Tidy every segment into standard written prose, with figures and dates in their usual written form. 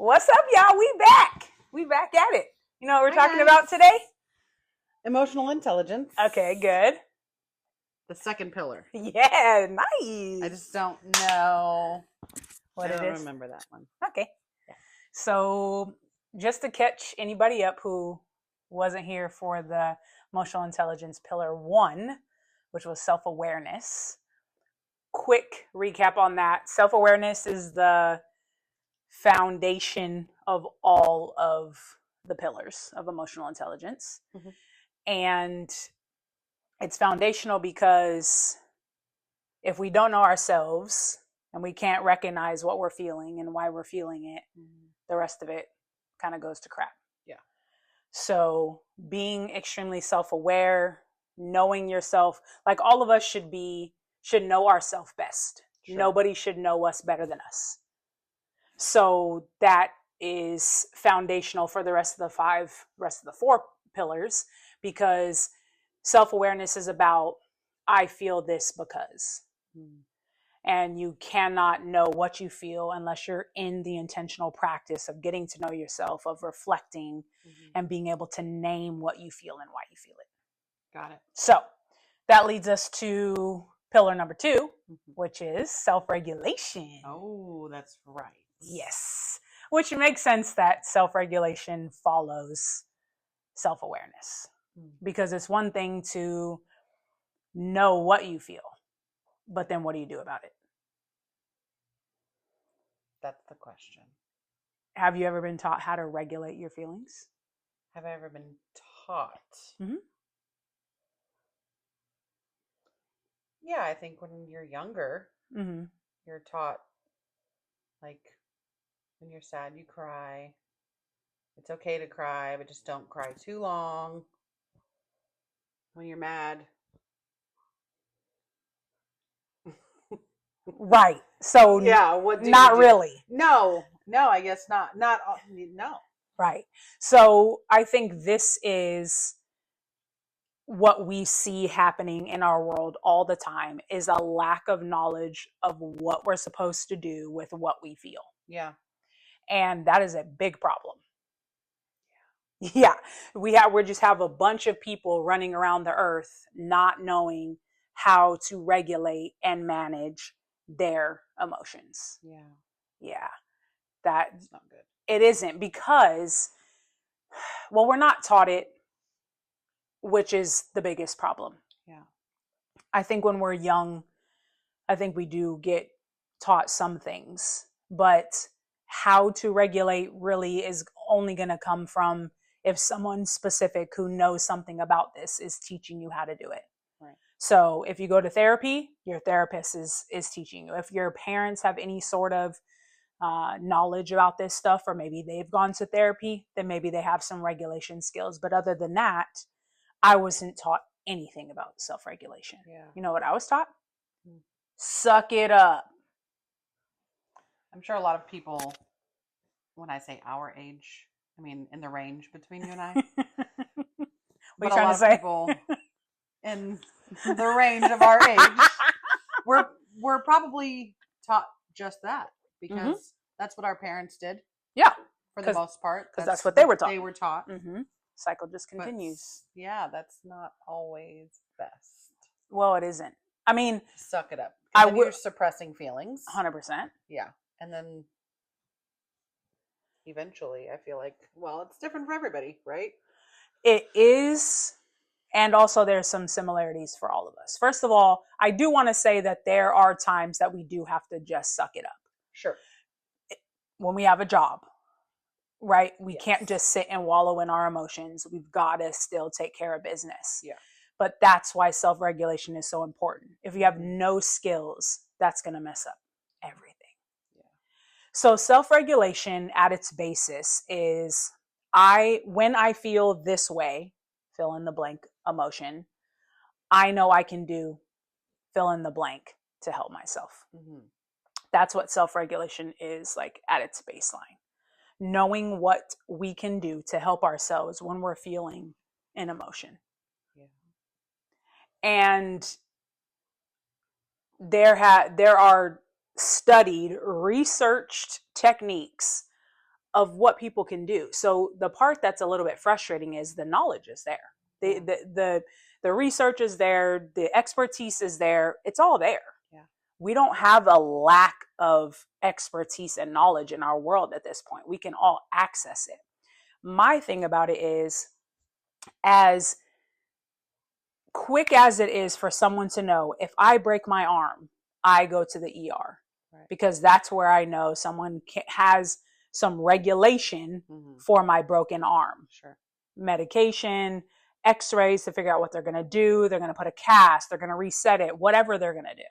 What's up, y'all? We back. We back at it. You know what we're talking about today? Emotional intelligence. Okay, good. The second pillar. Yeah, nice. I just don't know what it is. I don't remember that one. Okay. Yeah. So just to catch anybody up who wasn't here for the emotional intelligence pillar 1, which was self-awareness. Quick recap on that. Self-awareness is the foundation of all of the pillars of emotional intelligence. Mm-hmm. And it's foundational because if we don't know ourselves and we can't recognize what we're feeling and why we're feeling it, the rest of it kind of goes to crap. Yeah. So being extremely self-aware, knowing yourself, like all of us should know ourselves best. Sure. Nobody should know us better than us. So that is foundational for the rest of the 4 pillars, because self-awareness is about, I feel this because. And you cannot know what you feel unless you're in the intentional practice of getting to know yourself, of reflecting, and being able to name what you feel and why you feel it. Got it. So that leads us to pillar number 2, which is self-regulation. Oh, that's right. Yes. Which makes sense that self-regulation follows self-awareness. Because it's one thing to know what you feel, but then what do you do about it? That's the question. Have you ever been taught how to regulate your feelings? Have I ever been taught? Mm-hmm. Yeah, I think when you're younger, you're taught, like, when you're sad, you cry. It's okay to cry, but just don't cry too long. When you're mad. Right. So yeah, what do not you do? Really. No, I guess not. No. Right. So I think this is what we see happening in our world all the time, is a lack of knowledge of what we're supposed to do with what we feel. Yeah. And that is a big problem. Yeah. We just have a bunch of people running around the earth not knowing how to regulate and manage their emotions. Yeah. Yeah. That's not good. It isn't, because, well, we're not taught it, which is the biggest problem. Yeah. I think when we're young, I think we do get taught some things, but how to regulate really is only going to come from if someone specific who knows something about this is teaching you how to do it. Right. So if you go to therapy, your therapist is teaching you. If your parents have any sort of knowledge about this stuff, or maybe they've gone to therapy, then maybe they have some regulation skills. But other than that, I wasn't taught anything about self-regulation. Yeah. You know what I was taught? Suck it up. I'm sure a lot of people, when I say our age, I mean in the range between you and I. What are you trying to say? People in the range of our age, we're probably taught just that, because that's what our parents did. Yeah. For the most part. Because that's what they were taught. They were taught. Cycle just continues. But, yeah, that's not always best. Well, it isn't. I mean, suck it up. You're suppressing feelings. 100%. Yeah. And then eventually I feel like, well, it's different for everybody, right? It is. And also there's some similarities for all of us. First of all, I do want to say that there are times that we do have to just suck it up. Sure. When we have a job, right? We can't just sit and wallow in our emotions. We've got to still take care of business. Yeah. But that's why self-regulation is so important. If you have no skills, that's going to mess up everything. Yeah. So self-regulation at its basis is, when I feel this way, fill in the blank emotion, I know I can do fill in the blank to help myself. That's what self-regulation is, like, at its baseline. Knowing what we can do to help ourselves when we're feeling an emotion. Yeah. And there are studied, researched techniques of what people can do. So the part that's a little bit frustrating is the knowledge is there. The research is there, the expertise is there. It's all there. Yeah. We don't have a lack of expertise and knowledge in our world at this point. We can all access it. My thing about it is, as quick as it is for someone to know, if I break my arm, I go to the ER, right? Because that's where I know someone has some regulation for my broken arm. Sure. Medication, x-rays to figure out what they're going to do. They're going to put a cast, they're going to reset it, whatever they're going to do,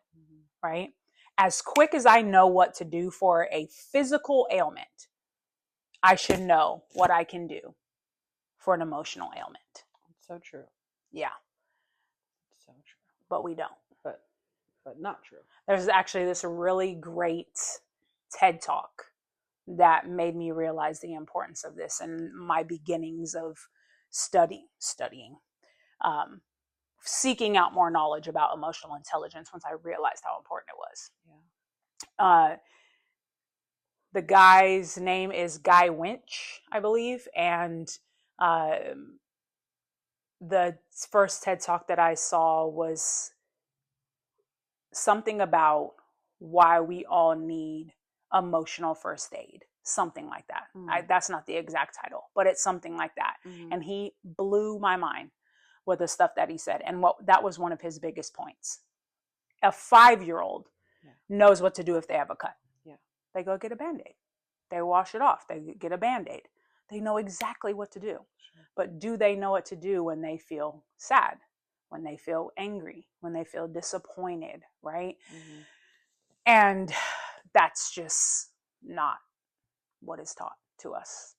right? As quick as I know what to do for a physical ailment, I should know what I can do for an emotional ailment. So true. Yeah. So true. But we don't. But not true. There's actually this really great TED Talk that made me realize the importance of this and my beginnings of studying, seeking out more knowledge about emotional intelligence once I realized how important it was. Yeah. The guy's name is Guy Winch, I believe, and the first TED Talk that I saw was something about why we all need emotional first aid, something like that. That's not the exact title, but it's something like that. And he blew my mind with the stuff that he said. And that was one of his biggest points. A 5-year-old knows what to do if they have a cut. Yeah. They go get a Band-Aid. They wash it off. They get a Band-Aid. They know exactly what to do. Sure. But do they know what to do when they feel sad, when they feel angry, when they feel disappointed, right? And that's just not what is taught to us.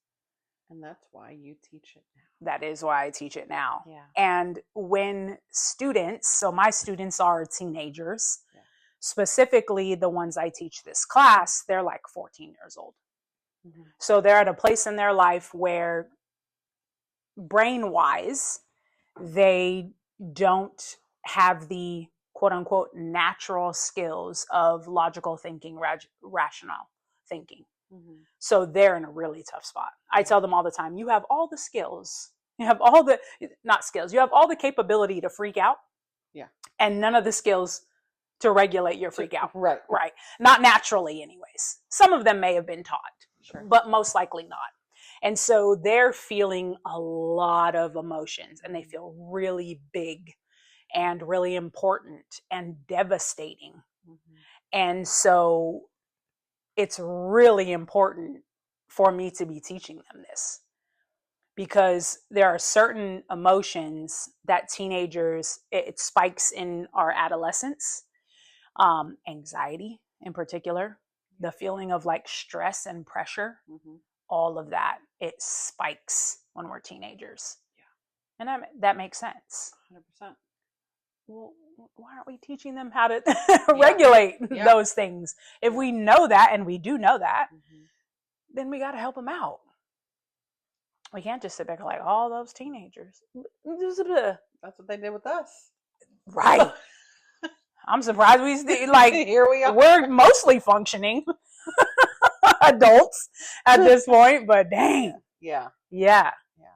And that's why you teach it now. That is why I teach it now. Yeah. And when students, so my students are teenagers, specifically the ones I teach this class, they're like 14 years old. So they're at a place in their life where brain-wise, they don't have the quote unquote natural skills of logical thinking, rational thinking. So they're in a really tough spot. I tell them all the time, you have all the skills, you have all the, not skills, you have all the capability to freak out. Yeah. And none of the skills to regulate your freak out. Right. Right. Not naturally anyways. Some of them may have been taught, but most likely not. And so they're feeling a lot of emotions and they feel really big and really important and devastating. And so it's really important for me to be teaching them this, because there are certain emotions that teenagers, it spikes in our adolescence, anxiety in particular, the feeling of like stress and pressure, all of that, it spikes when we're teenagers. Yeah. And that makes sense. 100%. Well, why aren't we teaching them how to regulate those things? If we know that, and we do know that, then we got to help them out. We can't just sit back like, all those teenagers. That's what they did with us. Right. I'm surprised like, here we are. We're mostly functioning adults at this point, but dang. Yeah. Yeah. Yeah.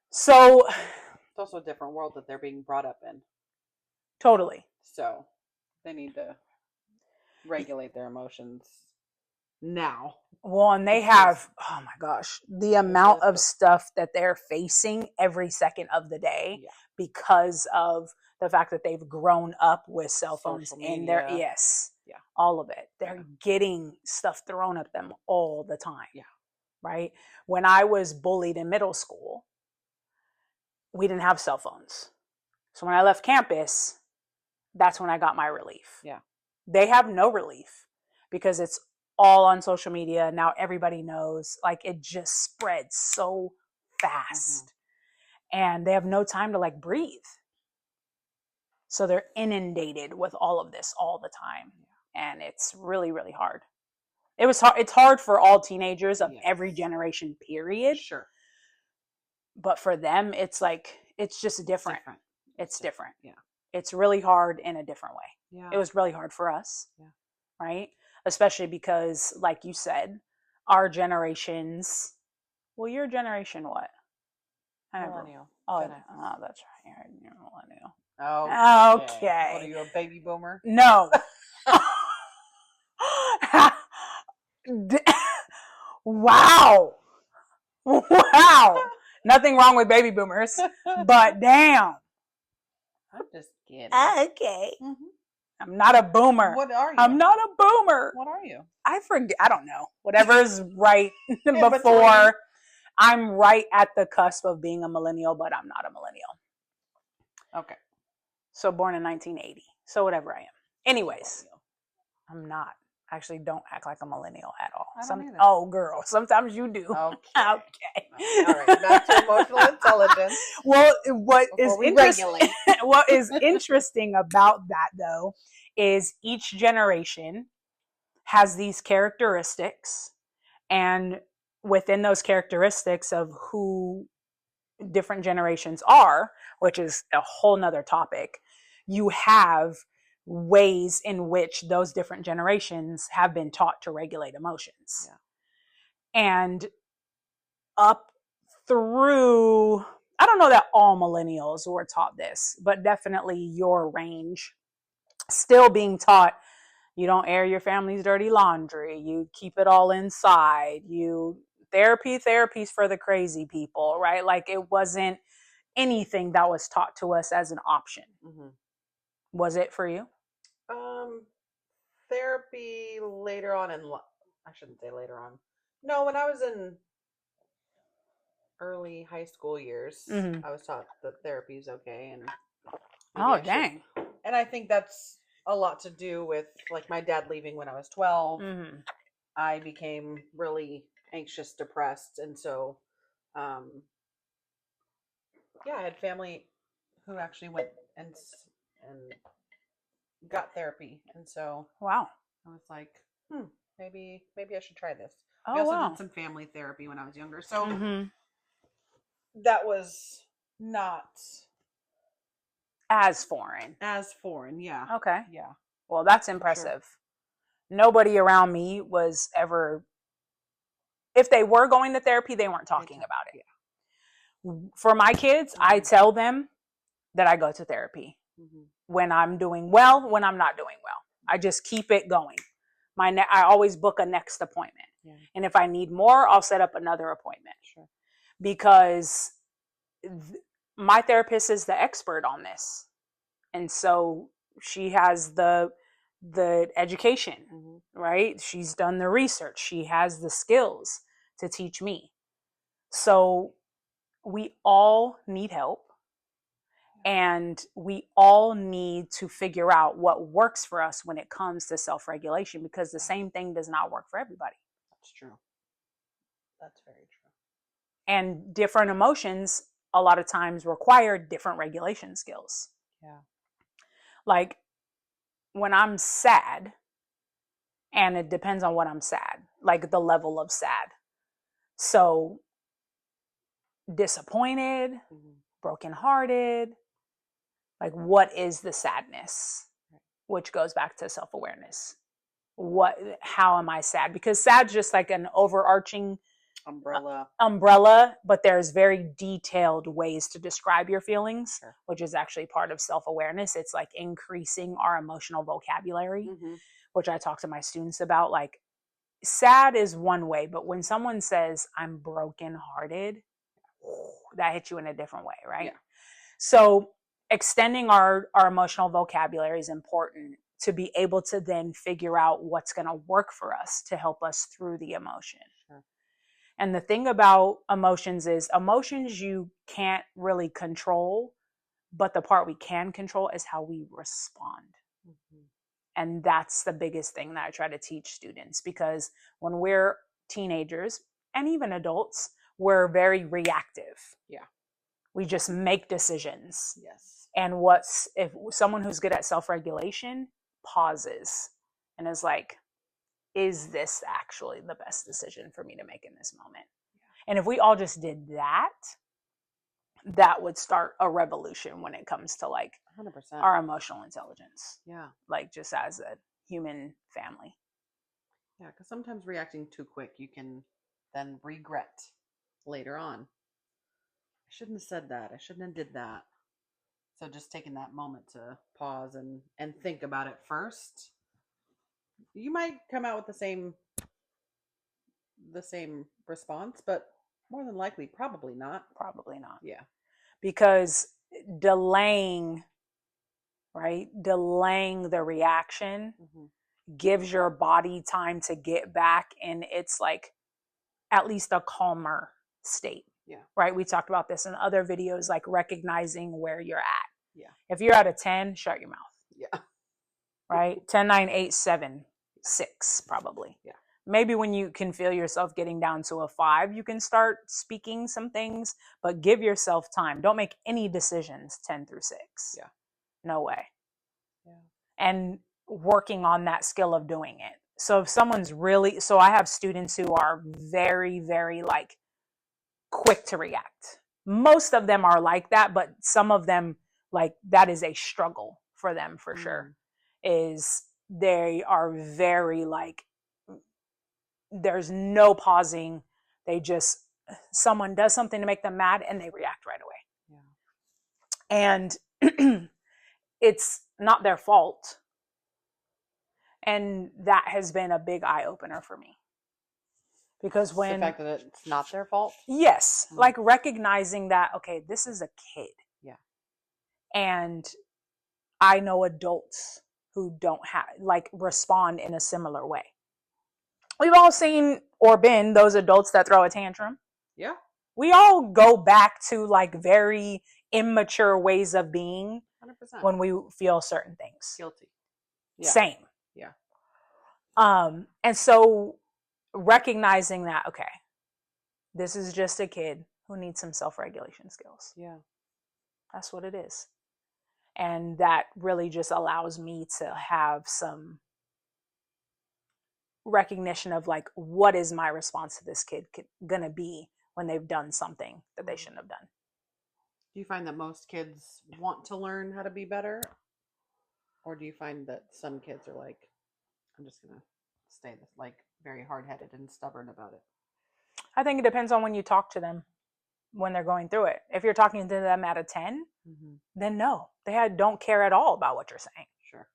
So it's also a different world that they're being brought up in. Totally. So they need to regulate their emotions now. Well, and they have, oh my gosh, the amount of stuff that they're facing every second of the day because of the fact that they've grown up with cell phones in their, all of it. They're getting stuff thrown at them all the time. Yeah. Right. When I was bullied in middle school, we didn't have cell phones. So when I left campus, that's when I got my relief. Yeah. They have no relief because it's all on social media. Now everybody knows, like, it just spreads so fast and they have no time to like breathe. So they're inundated with all of this all the time. And it's really, really hard. It's hard for all teenagers of every generation, period. Sure. But for them, it's like, it's just different. It's different. Yeah. It's really hard in a different way. Yeah. It was really hard for us. Yeah. Right. Especially because, like you said, our generations. Well, your generation, what? Millennial. Oh, that's right. You're a millennial. Okay. What are you, a baby boomer? No. Wow. Wow. Nothing wrong with baby boomers, but damn. I'm just kidding. Okay. Mm-hmm. I'm not a boomer. What are you? I'm not a boomer. What are you? I forget. I don't know. Whatever's right before. I'm right at the cusp of being a millennial, but I'm not a millennial. Okay. So born in 1980. So whatever I am. Anyways, I'm not. Actually, don't act like a millennial at all. Oh, girl. Sometimes you do. Okay. All right. Back to emotional intelligence. Well, what is interesting about that, though, is each generation has these characteristics, and within those characteristics of who different generations are, which is a whole nother topic, you have ways in which those different generations have been taught to regulate emotions. Yeah. And up through, I don't know that all millennials were taught this, but definitely your range, still being taught, you don't air your family's dirty laundry, you keep it all inside, therapy's for the crazy people, right? Like it wasn't anything that was taught to us as an option. Mm-hmm. Was it for you? Therapy later on I shouldn't say later on. No, when I was in early high school years, mm-hmm. I was taught that therapy is okay. And dang. And I think that's a lot to do with like my dad leaving when I was 12. Mm-hmm. I became really anxious, depressed. And so, I had family who actually went and got therapy. And so, wow, I was like, maybe I should try this. We also did some family therapy when I was younger. So mm-hmm. that was not as foreign. Yeah. Okay. Yeah. Well, that's impressive. Sure. Nobody around me was ever, if they were going to therapy, they weren't talking about it. Yeah. For my kids, mm-hmm. I tell them that I go to therapy. Mm-hmm. When I'm doing well, when I'm not doing well. I just keep it going. I always book a next appointment. Yeah. And if I need more, I'll set up another appointment. Sure. Because my therapist is the expert on this. And so she has the education, mm-hmm. right? She's done the research. She has the skills to teach me. So we all need help. And we all need to figure out what works for us when it comes to self-regulation, because the same thing does not work for everybody. That's true. That's very true. And different emotions a lot of times require different regulation skills. Yeah. Like when I'm sad, and it depends on what I'm sad, like the level of sad. So disappointed, mm-hmm. brokenhearted, like what is the sadness? Which goes back to self-awareness. How am I sad? Because sad's just like an overarching umbrella, but there's very detailed ways to describe your feelings, sure. which is actually part of self-awareness. It's like increasing our emotional vocabulary, mm-hmm. which I talk to my students about. Like sad is one way, but when someone says I'm brokenhearted, that hits you in a different way, right? Yeah. So extending our emotional vocabulary is important to be able to then figure out what's going to work for us to help us through the emotion. Sure. And the thing about emotions is emotions you can't really control, but the part we can control is how we respond. Mm-hmm. And that's the biggest thing that I try to teach students, because when we're teenagers and even adults, we're very reactive. Yeah. We just make decisions. Yes. And if someone who's good at self-regulation pauses and is like, is this actually the best decision for me to make in this moment? Yeah. And if we all just did that, that would start a revolution when it comes to like 100%. Our emotional intelligence. Yeah. Like just as a human family. Yeah, because sometimes reacting too quick, you can then regret later on. I shouldn't have said that. I shouldn't have did that. So just taking that moment to pause and think about it first. You might come out with the same response, but more than likely, probably not. Probably not. Yeah. Because delaying, right? Delaying the reaction gives your body time to get back in its like at least a calmer state. Yeah. Right? We talked about this in other videos, like recognizing where you're at. Yeah. If you're at a 10, shut your mouth. Yeah. Right? 10, 9, 8, 7, 6, probably. Yeah. Maybe when you can feel yourself getting down to a 5, you can start speaking some things, but give yourself time. Don't make any decisions 10 through 6. Yeah. No way. Yeah. And working on that skill of doing it. So if someone's really, so I have students who are very, very like quick to react. Most of them are like that, but some of them, like, that is a struggle for them for sure. Is they are very like, there's no pausing. They just, someone does something to make them mad and they react right away. Yeah. And it's not their fault. And that has been a big eye opener for me. Because when the fact that it's not their fault? Yes. Like recognizing that, okay, this is a kid. Yeah. And I know adults who don't have, like, respond in a similar way. We've all seen or been those adults that throw a tantrum. Yeah. We all go back to like very immature ways of being 100%. When we feel certain things. Guilty. Yeah. Same. Yeah. And so recognizing that, okay, this is just a kid who needs some self-regulation skills. Yeah. That's what it is. And that really just allows me to have some recognition of like, what is my response to this kid gonna be when they've done something that they shouldn't have done? Do you find that most kids want to learn how to be better? Or do you find that some kids are like, I'm just gonna stay this, like, very hard-headed and stubborn about it? I think it depends on when you talk to them when they're going through it. If you're talking to them at a 10, then no, they don't care at all about what you're saying. Sure.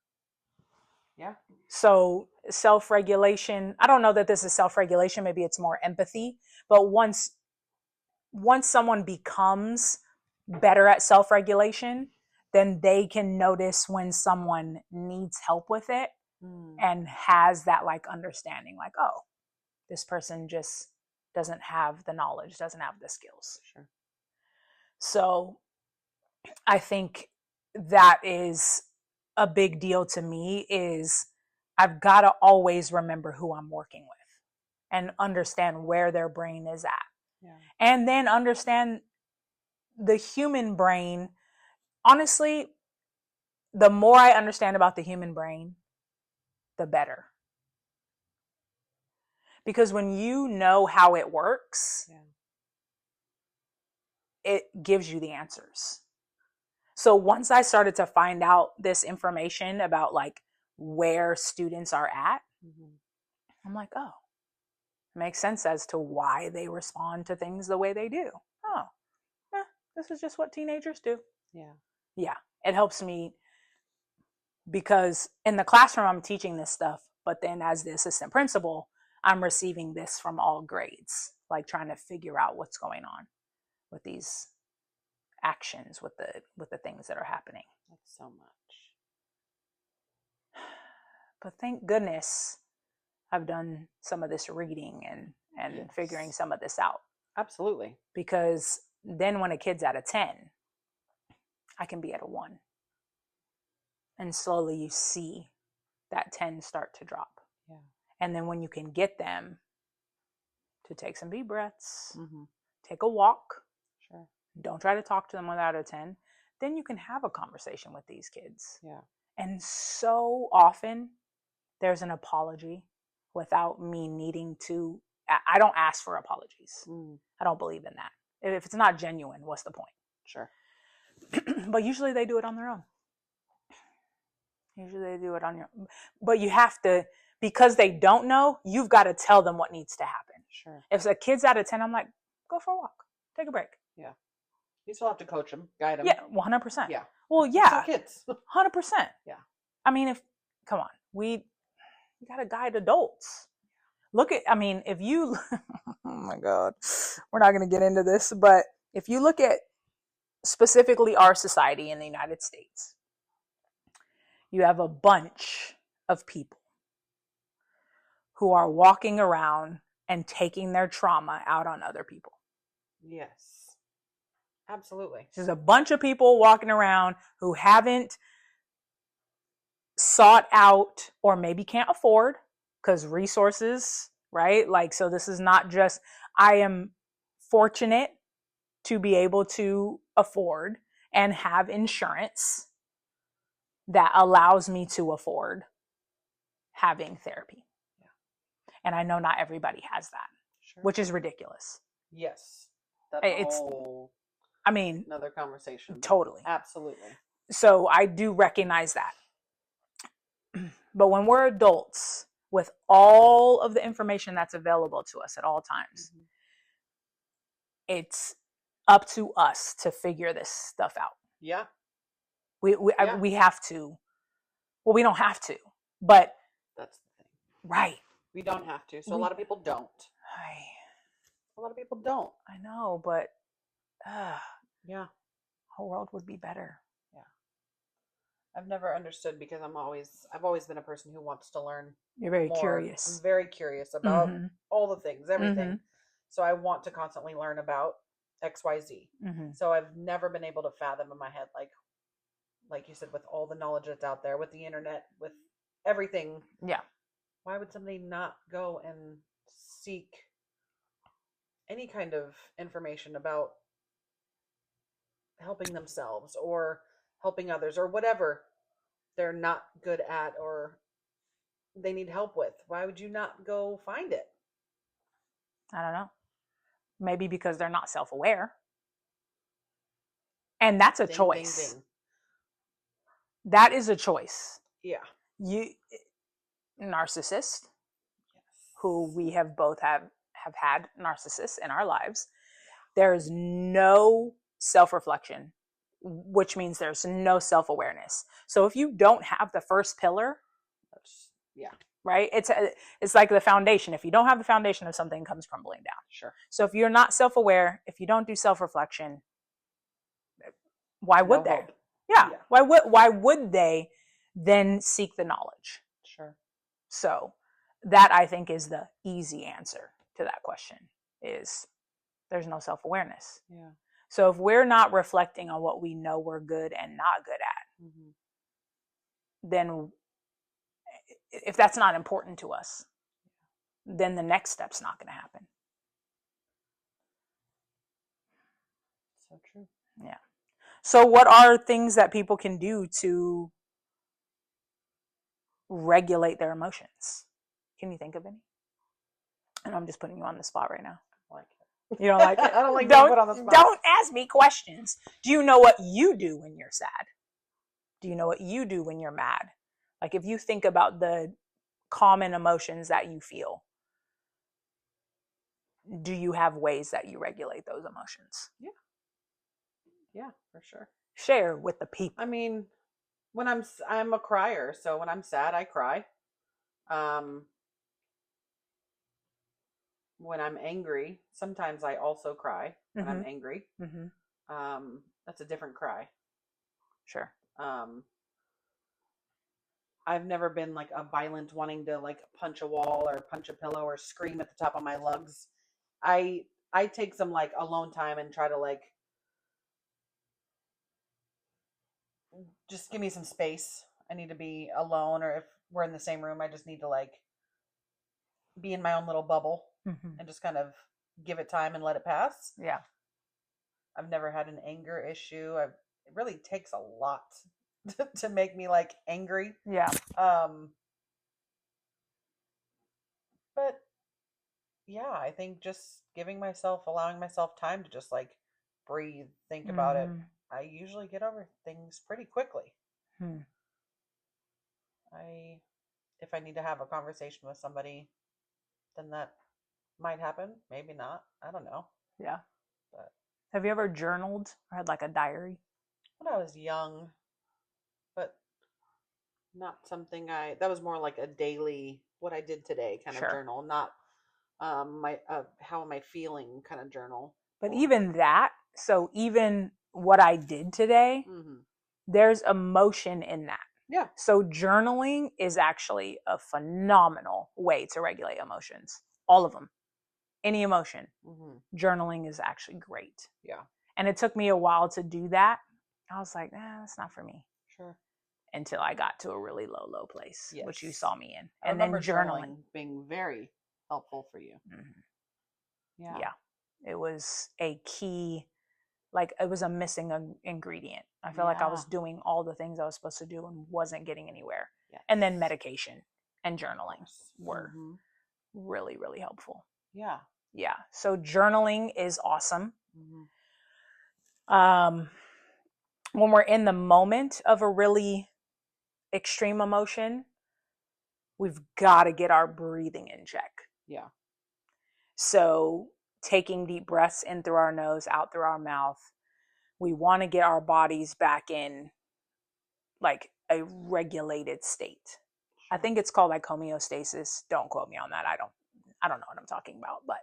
Yeah. So self-regulation, I don't know that this is self-regulation, maybe it's more empathy, but once someone becomes better at self-regulation, then they can notice when someone needs help with it and has that like understanding, like, oh, this person just doesn't have the knowledge, doesn't have the skills. Sure. So I think that is a big deal to me, is I've got to always remember who I'm working with and understand where their brain is at. Yeah. And then understand the human brain. Honestly, the more I understand about the human brain, the better. Because when you know how it works, it gives you the answers. So once I started to find out this information about like where students are at, I'm like, oh, it makes sense as to why they respond to things the way they do. Oh, this is just what teenagers do. Yeah. Yeah. It helps me because in the classroom, I'm teaching this stuff, but then as the assistant principal, I'm receiving this from all grades, like trying to figure out what's going on with these actions, with the things that are happening. That's so much. But thank goodness I've done some of this reading and figuring some of this out. Absolutely. Because then when a kid's at a 10, I can be at a 1. And slowly you see that 10 start to drop. Yeah. And then when you can get them to take some deep breaths, take a walk, sure, don't try to talk to them without a 10, then you can have a conversation with these kids. Yeah. And so often there's an apology without me needing to. I don't ask for apologies. I don't believe in that. If it's not genuine, what's the point? Sure. But usually they do it on their own. But you have to, because they don't know, you've got to tell them what needs to happen. Sure. If a kid's out of 10, I'm like, go for a walk, take a break. Yeah. You still have to coach them, guide them. Yeah, 100%. Yeah. Well, yeah. Still kids. 100%. Yeah. I mean, come on, we got to guide adults. If you, oh my God, we're not going to get into this, but if you look at specifically our society in the United States, you have a bunch of people who are walking around and taking their trauma out on other people. Yes. Absolutely. There's a bunch of people walking around who haven't sought out or maybe can't afford because resources, right? Like, so this is not just, I am fortunate to be able to afford and have insurance that allows me to afford having therapy. Yeah. And I know not everybody has that, sure. Which is ridiculous. Yes. That's another conversation. Totally. Absolutely. So I do recognize that. But when we're adults with all of the information that's available to us at all times, it's up to us to figure this stuff out. Yeah. We have to. Well, we don't have to, but that's the thing. Right. We don't have to. So a lot of people don't. A lot of people don't. I know, but yeah, whole world would be better. Yeah. I've never understood because I've always been a person who wants to learn. You're very more. curious. I'm very curious about all the things, everything. So I want to constantly learn about XYZ. So I've never been able to fathom in my head, like you said, with all the knowledge that's out there, with the internet, with everything. Yeah. Why would somebody not go and seek any kind of information about helping themselves or helping others or whatever they're not good at or they need help with? Why would you not go find it? I don't know. Maybe because they're not self-aware. And that's a choice. Ding. That is a choice. Yeah. Narcissist, who we have both have had narcissists in our lives. There's no self-reflection, which means there's no self-awareness. So if you don't have the first pillar, right? It's like the foundation. If you don't have the foundation of something, it comes crumbling down. Sure. So if you're not self-aware, if you don't do self-reflection, why would they? Yeah. Why would they then seek the knowledge? Sure. So that, I think, is the easy answer to that question, is there's no self-awareness. Yeah. So if we're not reflecting on what we know we're good and not good at, then if that's not important to us, then the next step's not going to happen. So true. Yeah. So what are things that people can do to regulate their emotions? Can you think of any? And I'm just putting you on the spot right now. I like it. You don't like it? I don't like being put on the spot. Don't ask me questions. Do you know what you do when you're sad? Do you know what you do when you're mad? Like, if you think about the common emotions that you feel, do you have ways that you regulate those emotions? Yeah. Yeah, for sure. Share with the people. I mean, when I'm a crier, so when I'm sad, I cry. When I'm angry, sometimes I also cry when I'm angry. That's a different cry. Sure. I've never been like a violent wanting to like punch a wall or punch a pillow or scream at the top of my lungs. I take some like alone time and try to like just give me some space. I need to be alone, or if we're in the same room, I just need to like be in my own little bubble and just kind of give it time and let it pass. Yeah. I've never had an anger issue. It really takes a lot to make me like angry. Yeah. But yeah, I think just allowing myself time to just like breathe, think about it. I usually get over things pretty quickly. if I need to have a conversation with somebody, then that might happen. Maybe not. I don't know. Yeah. But have you ever journaled or had like a diary? When I was young, but not something that was more like a daily, what I did today kind of journal, not my how am I feeling kind of journal. But even that, so even what I did today, there's emotion in that. Yeah. So journaling is actually a phenomenal way to regulate emotions. All of them. Any emotion. Journaling is actually great. Yeah. And it took me a while to do that. I was like, that's not for me. Sure. Until I got to a really low place, which you saw me in. And then journaling being very helpful for you. Yeah. It was a key, like it was a missing ingredient. I feel like I was doing all the things I was supposed to do and wasn't getting anywhere. Yes. And then medication and journaling were really, really helpful. Yeah. Yeah. So journaling is awesome. When we're in the moment of a really extreme emotion, we've got to get our breathing in check. Yeah. So taking deep breaths in through our nose, out through our mouth. We want to get our bodies back in like a regulated state. I think it's called like homeostasis. Don't quote me on that. I don't know what I'm talking about, but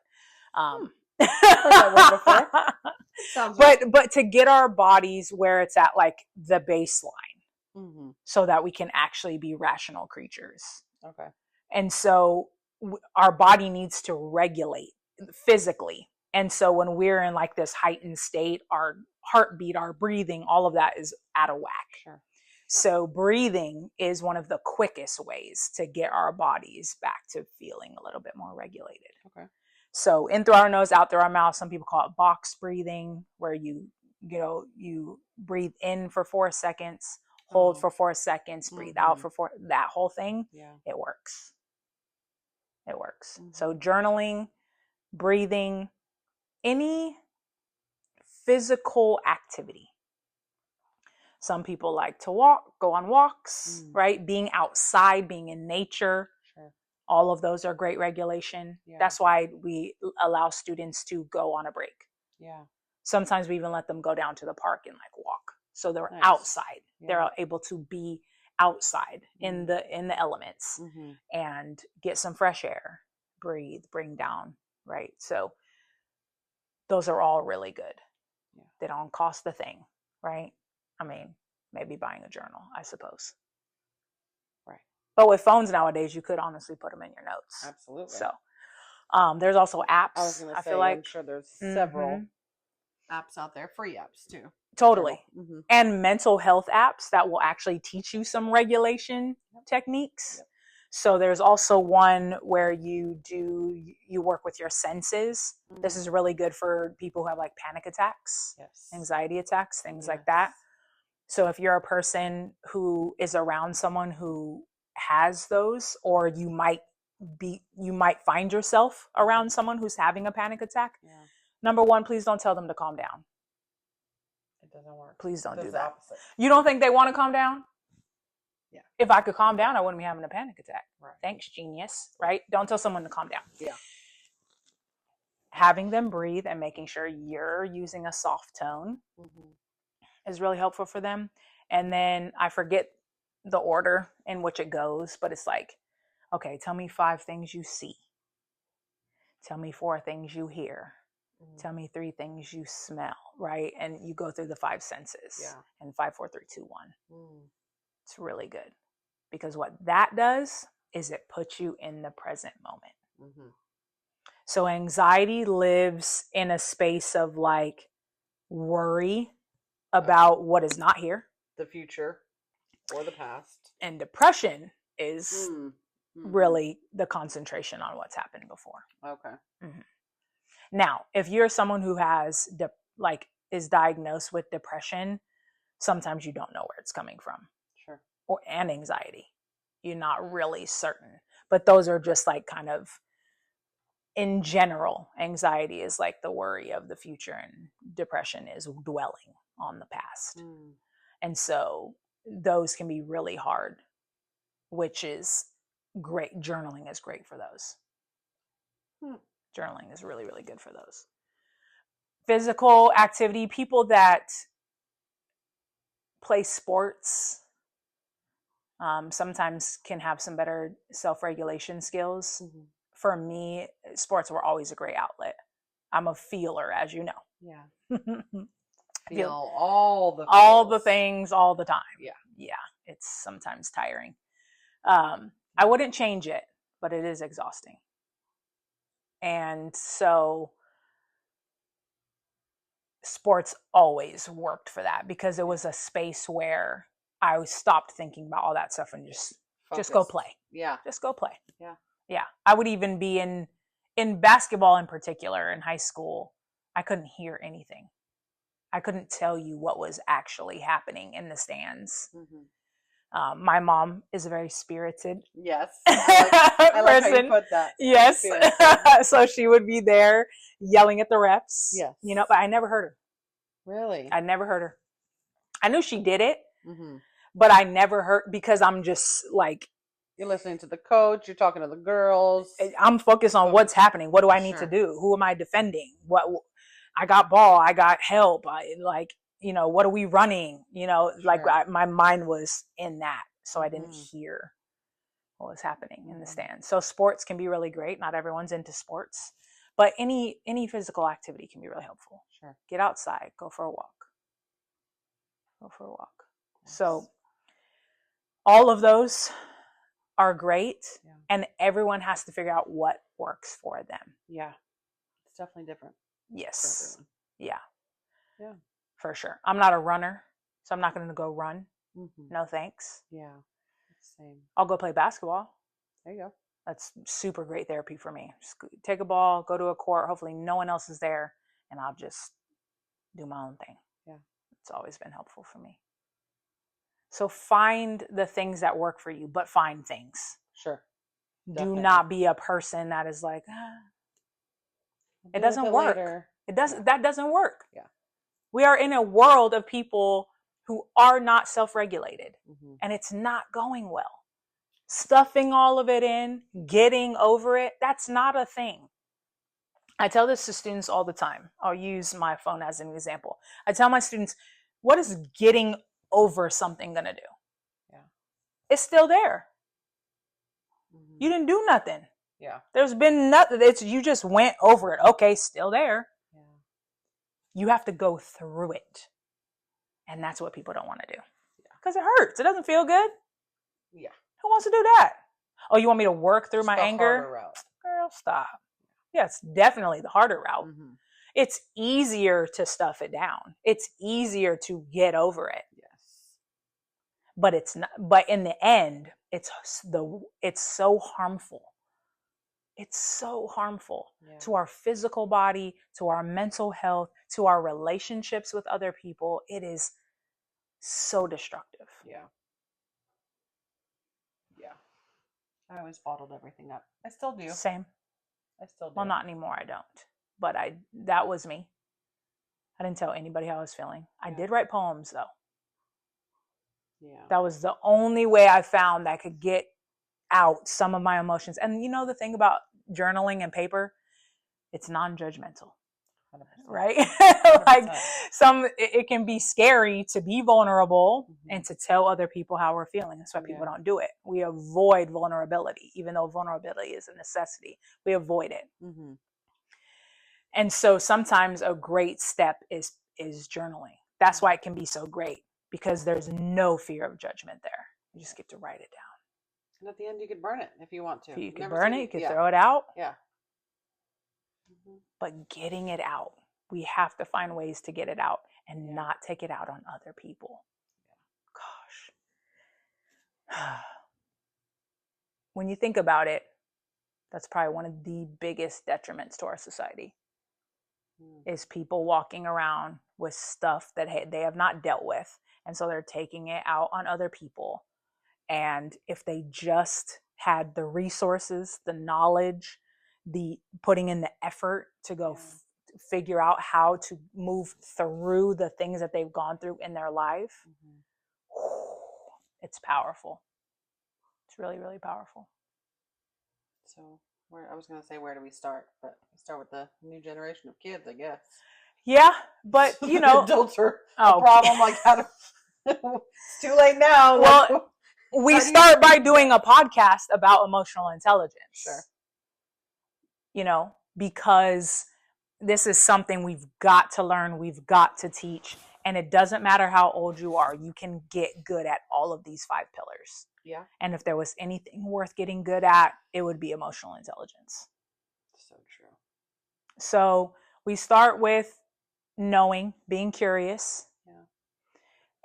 but to get our bodies where it's at like the baseline, so that we can actually be rational creatures. Okay. And so our body needs to regulate physically. And so when we're in like this heightened state, our heartbeat, our breathing, all of that is out of whack. Sure. So breathing is one of the quickest ways to get our bodies back to feeling a little bit more regulated. Okay. So in through our nose, out through our mouth. Some people call it box breathing, where you breathe in for 4 seconds, hold for 4 seconds, breathe out for 4. That whole thing, it works. It works. So journaling, breathing, any physical activity. Some people like to walk, go on walks, right? Being outside, being in nature. Sure. All of those are great regulation. Yeah. That's why we allow students to go on a break. Yeah. Sometimes we even let them go down to the park and like walk. So they're outside. Yeah. They're able to be outside in the elements and get some fresh air, breathe, bring down, right? So those are all really good. Yeah. They don't cost a thing, right? I mean, maybe buying a journal, I suppose. Right. But with phones nowadays, you could honestly put them in your notes. Absolutely. So there's also apps. I was going to say, I'm sure there's several apps out there, free apps too. Totally. And mental health apps that will actually teach you some regulation techniques. Yep. So there's also one where you work with your senses. This is really good for people who have like panic attacks, anxiety attacks, things like that. So if you're a person who is around someone who has those, or you might find yourself around someone who's having a panic attack. Yeah. Number one, please don't tell them to calm down. It doesn't work. Please don't do that. Opposite. You don't think they want to calm down? Yeah. If I could calm down, I wouldn't be having a panic attack. Right. Thanks, genius. Right? Don't tell someone to calm down. Yeah. Having them breathe and making sure you're using a soft tone is really helpful for them. And then I forget the order in which it goes, but it's like, okay, tell me 5 things you see. Tell me 4 things you hear. Tell me 3 things you smell, right? And you go through the 5 senses. Yeah. And 5, 4, 3, 2, 1. It's really good, because what that does is it puts you in the present moment. So anxiety lives in a space of like worry about what is not here, the future or the past. And depression is really the concentration on what's happened before. Okay. Now, if you're someone who has is diagnosed with depression, sometimes you don't know where it's coming from. Sure. And anxiety. You're not really certain. But those are just like kind of, in general, anxiety is like the worry of the future, and depression is dwelling on the past. And so those can be really hard, which is great. Journaling is great for those. Journaling is really, really good for those. Physical activity, people that play sports sometimes can have some better self-regulation skills. Mm-hmm. For me, sports were always a great outlet. I'm a feeler, as you know. Yeah. Feel all the things all the time. Yeah. It's sometimes tiring. I wouldn't change it, but it is exhausting. And so sports always worked for that because it was a space where I stopped thinking about all that stuff and just go play. Yeah. Just go play. Yeah. Yeah. I would even be in basketball in particular in high school. I couldn't hear anything. I couldn't tell you what was actually happening in the stands. Mm-hmm. My mom is a very spirited I like person. How you put that. Yes. So she would be there yelling at the refs. Yes. But I never heard her. Really? I never heard her. I knew she did it, but I never heard, because I'm just like, you're listening to the coach, you're talking to the girls. I'm focused on what's happening. What do I need to do? Who am I defending? I got ball, I got help. What are we running? My mind was in that. So I didn't hear what was happening in the stands. So sports can be really great. Not everyone's into sports, but any physical activity can be really helpful. Sure. Get outside, go for a walk. Yes. So all of those are great, and everyone has to figure out what works for them. Yeah. It's definitely different. Yes. Yeah. For sure. I'm not a runner, so I'm not going to go run. Mm-hmm. No thanks. Yeah. Same. I'll go play basketball. There you go. That's super great therapy for me. Just take a ball, go to a court. Hopefully no one else is there, and I'll just do my own thing. Yeah. It's always been helpful for me. So find the things that work for you, but find things. Sure. Definitely. Do not be a person that is like, it doesn't work. Later. That doesn't work. Yeah. We are in a world of people who are not self-regulated, and it's not going well. Stuffing all of it in, getting over it, that's not a thing. I tell this to students all the time. I'll use my phone as an example. I tell my students, what is getting over something going to do? Yeah. It's still there. You didn't do nothing. Yeah. There's been nothing. You just went over it. Okay, still there. Yeah. You have to go through it. And that's what people don't want to do. Because it hurts. It doesn't feel good. Yeah. Who wants to do that? Oh, you want me to work through my anger? Harder route. Girl, stop. Yeah, it's definitely the harder route. Mm-hmm. It's easier to stuff it down. It's easier to get over it. Yes. But it's not. But in the end, it's so harmful. It's so harmful to our physical body, to our mental health, to our relationships with other people. It is so destructive. Yeah. Yeah. I always bottled everything up. I still do. Same. I still do. Well, not anymore. I don't. But that was me. I didn't tell anybody how I was feeling. I did write poems, though. Yeah. That was the only way I found that I could get out some of my emotions. And the thing about journaling and paper, it's non-judgmental. 100%. Right? Like 100%. It can be scary to be vulnerable and to tell other people how we're feeling. That's why people don't do it. We avoid vulnerability, even though vulnerability is a necessity. We avoid it. Mm-hmm. And so sometimes a great step is journaling. That's why it can be so great, because there's no fear of judgment there. You just get to write it down. And at the end, you can burn it if you want to. You can burn it. You can throw it out. Yeah. But getting it out, we have to find ways to get it out and not take it out on other people. Gosh. When you think about it, that's probably one of the biggest detriments to our society, is people walking around with stuff that they have not dealt with. And so they're taking it out on other people. And if they just had the resources, the knowledge, the putting in the effort to go figure out how to move through the things that they've gone through in their life, it's powerful. It's really, really powerful. So I was going to say, where do we start? But we start with the new generation of kids, I guess. Yeah, but adults are a problem. Like, it's too late now. Well, we start by doing a podcast about emotional intelligence. Sure. Because this is something we've got to learn, we've got to teach, and it doesn't matter how old you are, you can get good at all of these 5 pillars. Yeah. And if there was anything worth getting good at, it would be emotional intelligence. So true. So we start with knowing, being curious,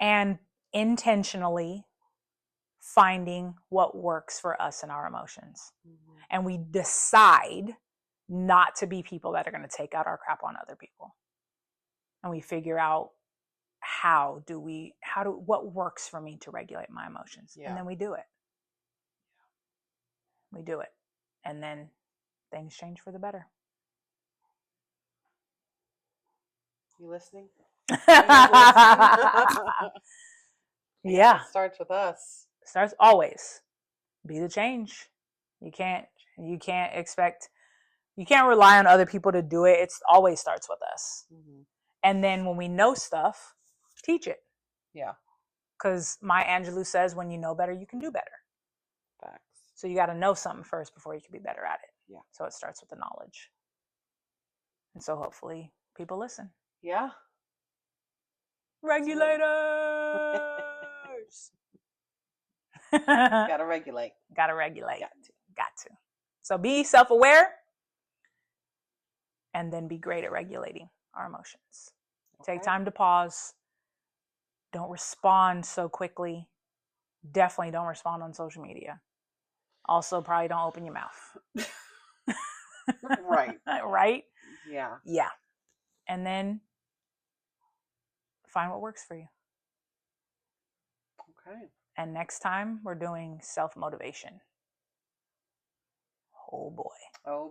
and intentionally finding what works for us and our emotions. Mm-hmm. And we decide not to be people that are going to take out our crap on other people. And we figure out what works for me to regulate my emotions. Yeah. And then we do it. We do it. And then things change for the better. You listening? Yeah. It starts with us. Starts always. Be the change. You can't rely on other people to do it. It always starts with us. Mm-hmm. And then when we know stuff, teach it. Yeah. Because Maya Angelou says, when you know better, you can do better. Facts. So you got to know something first before you can be better at it. Yeah. So it starts with the knowledge. And so hopefully people listen. Yeah. Regulators. Gotta regulate. Got to. So be self-aware and then be great at regulating our emotions. Okay. Take time to pause. Don't respond so quickly. Definitely don't respond on social media. Also, probably don't open your mouth. Right. Right? Yeah. Yeah. And then find what works for you. Okay. And next time we're doing self-motivation. Oh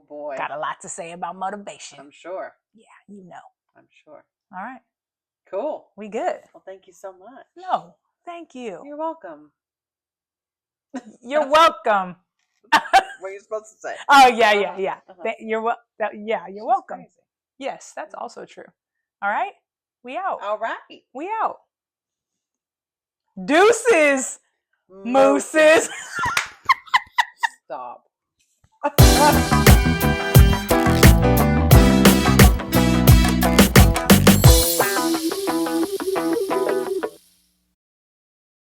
boy. Got a lot to say about motivation. I'm sure. Yeah, you know. I'm sure. All right. Cool. We good. Well, thank you so much. No, thank you. You're welcome. You're welcome. What are you supposed to say? Oh, yeah. Uh-huh. You're welcome. Crazy. Yes, that's also true. All right. We out. All right. We out. Deuces. Mooses. Stop.